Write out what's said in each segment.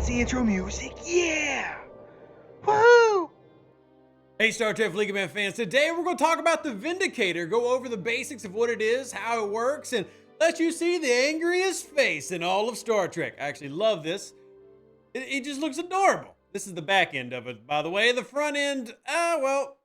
fancy intro music. Yeah! Woohoo! Hey Star Trek League of Man fans, today we're going to talk about the Vindicator, go over the basics of what it is, how it works, and let you see the angriest face in all of Star Trek. I actually love this. It just looks adorable. This is the back end of it, by the way. The front end, well,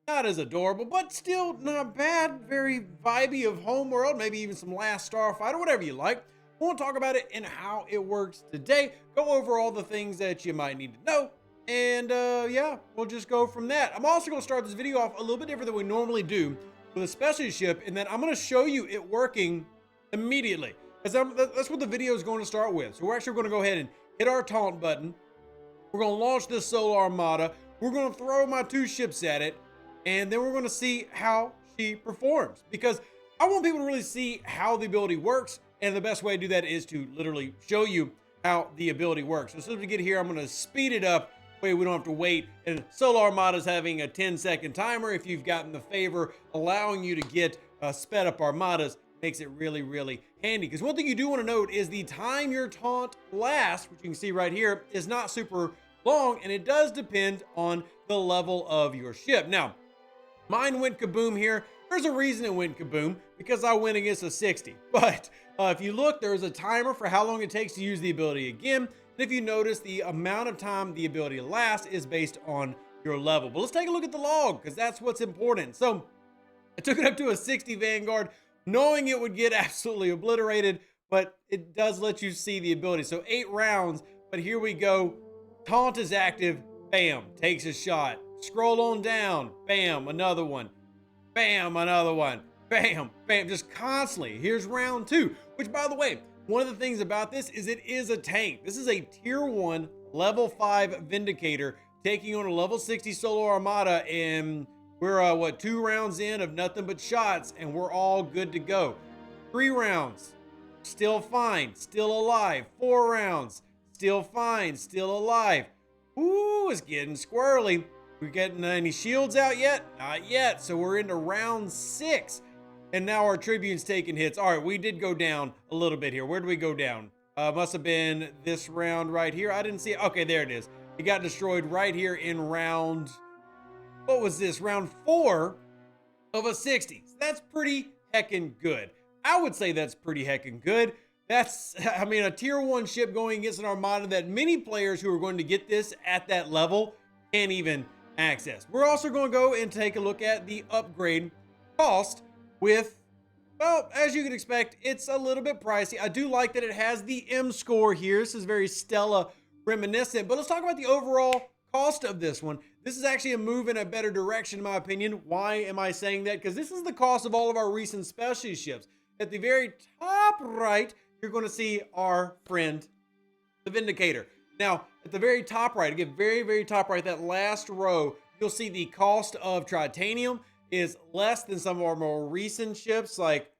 not as adorable, but still not bad. Very vibey of Homeworld, maybe even some Last Starfighter, whatever you like. We'll talk about it and how it works today. Go over all the things that you might need to know. And yeah, we'll just go from that. I'm also going to start this video off a little bit different than we normally do with a specialty ship, and then I'm going to show you it working immediately. That's what the video is going to start with. So we're actually going to go ahead and hit our taunt button. We're going to launch this Solar Armada. We're going to throw my 2 ships at it, and then we're going to see how she performs. Because I want people to really see how the ability works, and the best way to do that is to literally show you how the ability works. So as soon as we get here, I'm going to speed it up. Way we don't have to wait. And Solar Armada is having a 10-second timer. If you've gotten the favor allowing you to get sped up armadas, makes it really, really handy. Because one thing you do want to note is the time your taunt lasts, which you can see right here, is not super long, and it does depend on the level of your ship. Now, mine went kaboom here. There's a reason it went kaboom, because I went against a 60. But if you look, there's a timer for how long it takes to use the ability again. And if you notice, the amount of time the ability lasts is based on your level. But let's take a look at the log, because that's what's important. So I took it up to a 60 Vanguard, knowing it would get absolutely obliterated, but it does let you see the ability. So 8 rounds, but here we go. Taunt is active, bam, takes a shot. Scroll on down, bam, another one. Bam, another one. Bam, bam, just constantly. Here's round 2, which, by the way, one of the things about this is it is a tank. This is a tier 1 level 5 Vindicator taking on a level 60 Solar Armada, and we're what, 2 rounds in of nothing but shots, and we're all good to go. 3 rounds, still fine, still alive. 4 rounds, still fine, still alive. Ooh, it's getting squirrely. We getting any shields out yet? Not yet. So we're into round 6. And now our Tribune's taking hits. All right, we did go down a little bit here. Where did we go down? Must have been this round right here. I didn't see it. Okay, there it is. It got destroyed right here in round, what was this? Round 4 of a 60. So that's pretty heckin' good. I would say that's pretty heckin' good. That's, I mean, a tier 1 ship going against an armada that many players who are going to get this at that level can't even access. We're also going to go and take a look at the upgrade cost with, well, as you can expect, it's a little bit pricey. I do like that it has the M score here. This is very Stella reminiscent, but let's talk about the overall cost of this one. This is actually a move in a better direction, in my opinion. Why am I saying that? Because this is the cost of all of our recent specialty ships. At the very top right, you're going to see our friend, the Vindicator. Now, at the very top right, again, very, very top right, that last row, you'll see the cost of Tritanium is less than some of our more recent ships, like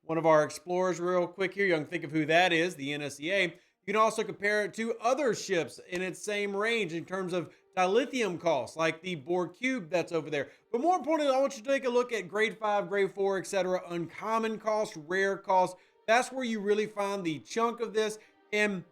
one of our Explorers real quick here. You can think of who that is, the NSEA. You can also compare it to other ships in its same range in terms of dilithium costs, like the Borg Cube that's over there. But more importantly, I want you to take a look at grade 5, grade 4, etc. Uncommon cost, rare cost. That's where you really find the chunk of this. And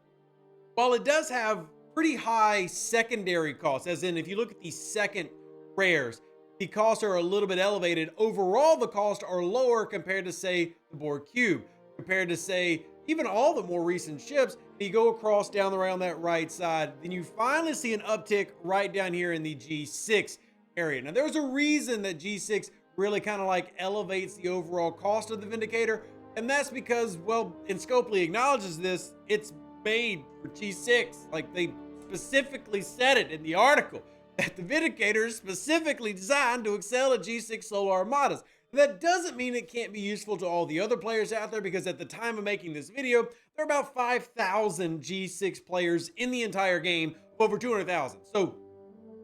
while it does have pretty high secondary costs, as in if you look at the second rares, the costs are a little bit elevated. Overall, the costs are lower compared to, say, the Borg Cube, compared to, say, even all the more recent ships. You go across down around that right side, then you finally see an uptick right down here in the G6 area. Now, there's a reason that G6 really kind of like elevates the overall cost of the Vindicator, and that's because, well, and Scopely acknowledges this, it's made for G6. Like, they specifically said it in the article, that the Vindicator is specifically designed to excel at G6 Solar Armadas. That doesn't mean it can't be useful to all the other players out there, because at the time of making this video, there are about 5,000 G6 players in the entire game, over 200,000. So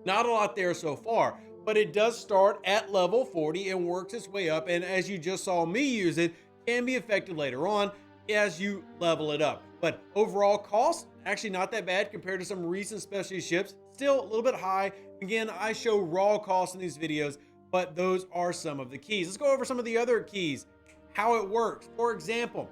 not a lot there so far, but it does start at level 40 and works its way up. And as you just saw me use it, can be effective later on as you level it up. But overall cost, actually not that bad compared to some recent specialty ships. Still a little bit high. Again, I show raw costs in these videos, but those are some of the keys. Let's go over some of the other keys, how it works. For example,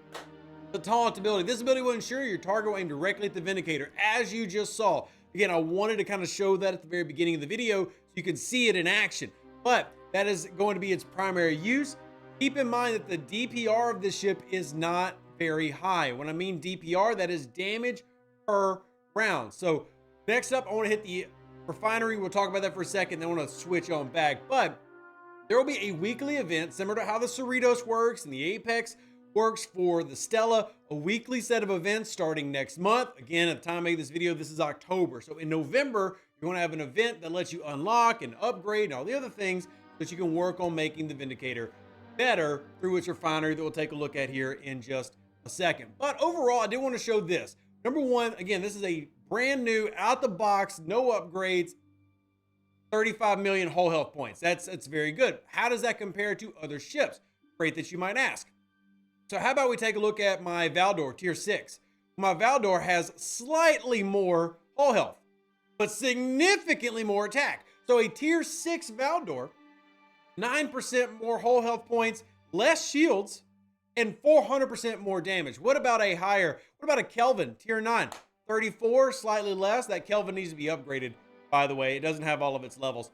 The Taunt ability. This ability will ensure your target will aim directly at the Vindicator, as you just saw. Again, I wanted to kind of show that at the very beginning of the video so you can see it in action. But that is going to be its primary use. Keep in mind that the DPR of this ship is not very high. When I mean DPR, that is damage per round. So next up, I want to hit the Refinery. We'll talk about that for a second. Then I want to switch on back. But there will be a weekly event similar to how the Cerritos works and the Apex works for the Stella, a weekly set of events starting next month. Again, at the time I made this video, this is October. So in November, you're going to have an event that lets you unlock and upgrade and all the other things so that you can work on making the Vindicator better through its Refinery that we'll take a look at here in just a second. But overall, I did want to show this. Number one, again, this is a brand new, out the box, no upgrades, 35 million whole health points. That's very good. How does that compare to other ships? Great that you might ask. So how about we take a look at my Valdor, tier 6. My Valdor has slightly more whole health, but significantly more attack. So a tier 6 Valdor, 9% more whole health points, less shields, and 400% more damage. What about a Kelvin, tier 9? 34, slightly less. That Kelvin needs to be upgraded, by the way. It doesn't have all of its levels.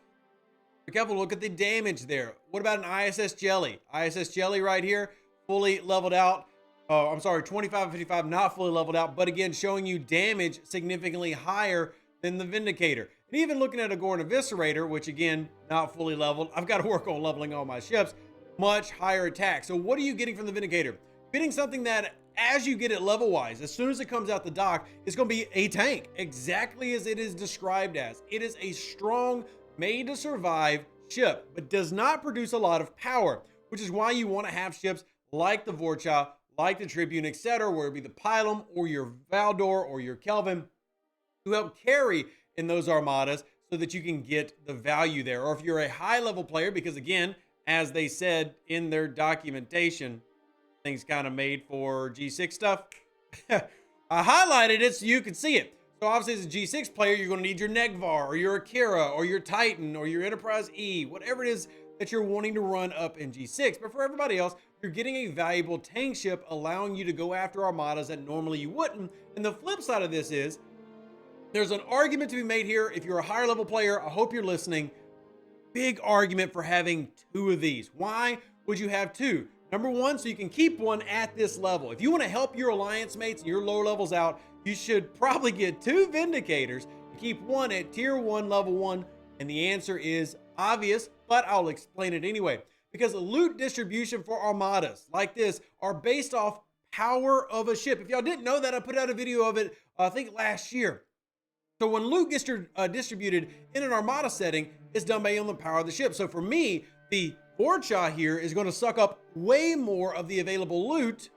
Be careful, look at the damage there. What about an ISS Jelly? ISS Jelly right here, fully leveled out. Oh, I'm sorry, 25 and 55, not fully leveled out, but again, showing you damage significantly higher than the Vindicator. And even looking at a Gorn Eviscerator, which again, not fully leveled. I've got to work on leveling all my ships. Much higher attack. So what are you getting from the Vindicator? Getting something that, as you get it level-wise, as soon as it comes out the dock, it's going to be a tank, exactly as it is described as. It is a strong, made-to-survive ship, but does not produce a lot of power, which is why you want to have ships like the Vorcha, like the Tribune, etc., where it be the Pylum or your Valdor or your Kelvin, to help carry in those armadas so that you can get the value there. Or if you're a high-level player, because again, as they said in their documentation, things kind of made for G6 stuff. I highlighted it so you could see it. So obviously as a G6 player, you're going to need your Negvar or your Akira or your Titan or your Enterprise E, whatever it is that you're wanting to run up in G6. But for everybody else, you're getting a valuable tank ship allowing you to go after armadas that normally you wouldn't. And the flip side of this is there's an argument to be made here. If you're a higher level player, I hope you're listening. Big argument for having 2 of these. Why would you have 2? Number one, so you can keep one at this level. If you want to help your alliance mates and your lower levels out, you should probably get 2 Vindicators and keep one at tier 1, level 1. And the answer is obvious, but I'll explain it anyway. Because loot distribution for armadas like this are based off power of a ship. If y'all didn't know that, I put out a video of it, I think last year. So when loot gets distributed in an armada setting, it's done based on the power of the ship. So for me, the Vorcha here is going to suck up way more of the available loot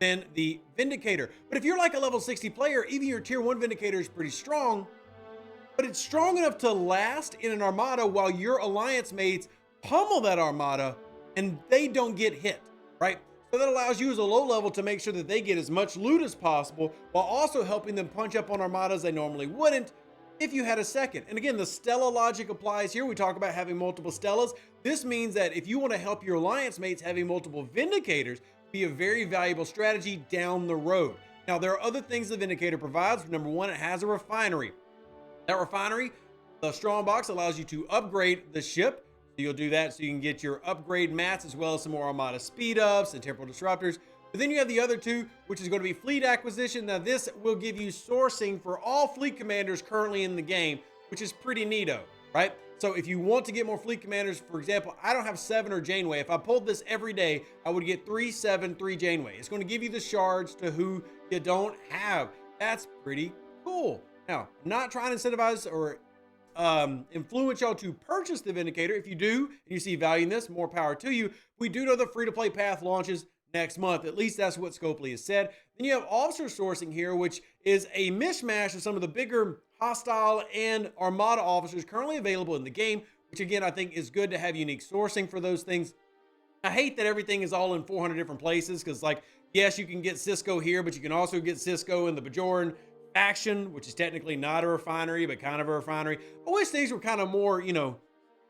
than the Vindicator. But if you're like a level 60 player, even your tier 1 Vindicator is pretty strong, but it's strong enough to last in an armada while your alliance mates pummel that armada and they don't get hit, right? So that allows you as a low level to make sure that they get as much loot as possible while also helping them punch up on armadas they normally wouldn't if you had a second. And again, the Stella logic applies here. We talk about having multiple Stellas. This means that if you want to help your alliance mates, having multiple Vindicators be a very valuable strategy down the road. Now, there are other things the Vindicator provides. Number one, it has a refinery. That refinery, the strong box, allows you to upgrade the ship. So you'll do that so you can get your upgrade mats as well as some more Armada speed ups and temporal disruptors. But then you have the other 2, which is going to be fleet acquisition. Now this will give you sourcing for all fleet commanders currently in the game, which is pretty neato, right? So if you want to get more fleet commanders, for example, I don't have 7 or Janeway. If I pulled this every day, I would get 3, 7, 3 Janeway. It's going to give you the shards to who you don't have. That's pretty cool. Now, I'm not trying to incentivize or influence y'all to purchase the Vindicator. If you do and you see value in this, more power to you. We do know the free-to-play path launches next month. At least that's what Scopely has said. Then you have officer sourcing here, which is a mishmash of some of the bigger hostile and armada officers currently available in the game, which again, I think is good to have unique sourcing for those things. I hate that everything is all in 400 different places because, like, yes, you can get Cisco here, but you can also get Cisco in the Bajoran faction, which is technically not a refinery, but kind of a refinery. I wish things were kind of more, you know,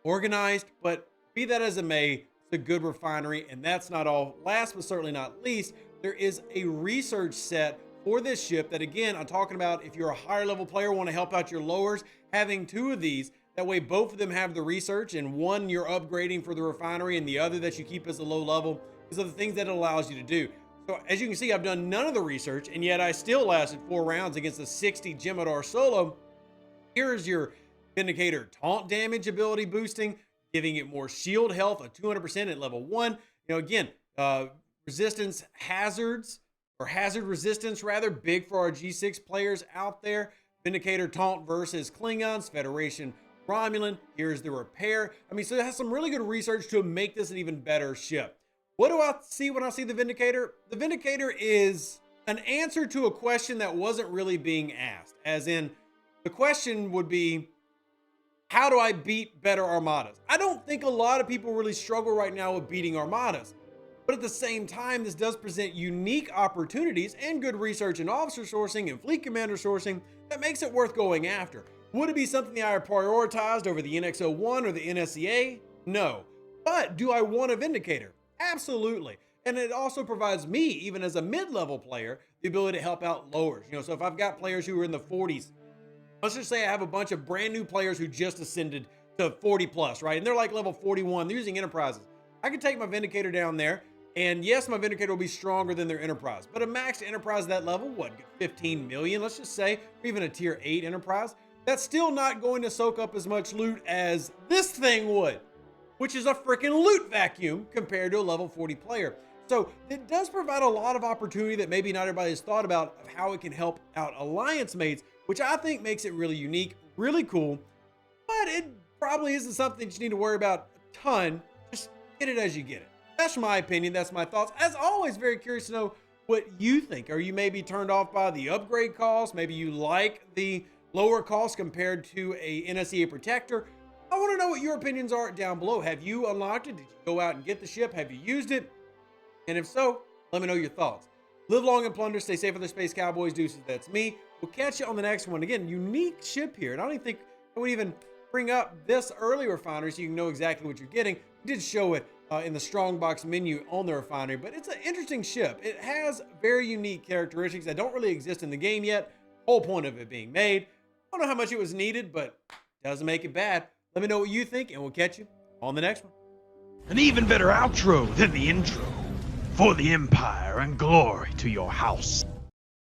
organized, but be that as it may, it's a good refinery. And that's not all. Last but certainly not least, there is a research set for this ship that, again, I'm talking about if you're a higher level player, want to help out your lowers, having 2 of these. That way both of them have the research, and one you're upgrading for the refinery and the other that you keep as a low level because of the things that it allows you to do. So as you can see, I've done none of the research, and yet I still lasted 4 rounds against a 60 Gemidar solo. Here's your Vindicator taunt damage ability boosting, giving it more shield health, a 200% at level 1. You know, again, resistance hazards, or hazard resistance rather, big for our G6 players out there. Vindicator taunt versus Klingons, Federation Romulan. Here's the repair. I mean, so it has some really good research to make this an even better ship. What do I see when I see the Vindicator? The Vindicator is an answer to a question that wasn't really being asked. As in, the question would be, how do I beat better armadas? I don't think a lot of people really struggle right now with beating armadas. But at the same time, this does present unique opportunities and good research in officer sourcing and fleet commander sourcing that makes it worth going after. Would it be something that I prioritized over the NX-01 or the NSCA? No. But do I want a Vindicator? Absolutely. And it also provides me, even as a mid-level player, the ability to help out lowers. You know, so if I've got players who are in the 40s, let's just say I have a bunch of brand new players who just ascended to 40 plus, right? And they're like level 41, they're using enterprises. I can take my Vindicator down there, and yes, my Vindicator will be stronger than their enterprise, but a maxed enterprise at that level, what, 15 million, let's just say, or even a tier 8 enterprise, that's still not going to soak up as much loot as this thing would, which is a freaking loot vacuum compared to a level 40 player. So it does provide a lot of opportunity that maybe not everybody has thought about of how it can help out alliance mates, which I think makes it really unique, really cool, but it probably isn't something that you need to worry about a ton. Just get it as you get it. That's my opinion. That's my thoughts. As always, very curious to know what you think. Are you maybe turned off by the upgrade cost? Maybe you like the lower cost compared to a NSCA protector? I want to know what your opinions are down below. Have you unlocked it? Did you go out and get the ship? Have you used it? And if so, let me know your thoughts. Live long and plunder. Stay safe with the Space Cowboys. Deuces, that's me. We'll catch you on the next one. Again, unique ship here. And I don't even think I would even bring up this early refinery so you can know exactly what you're getting. We did show it in the strongbox menu on the refinery, but it's an interesting ship. It has very unique characteristics that don't really exist in the game yet. Whole point of it being made. I don't know how much it was needed, but it doesn't make it bad. Let me know what you think, and we'll catch you on the next one. An even better outro than the intro. For the Empire and glory to your house.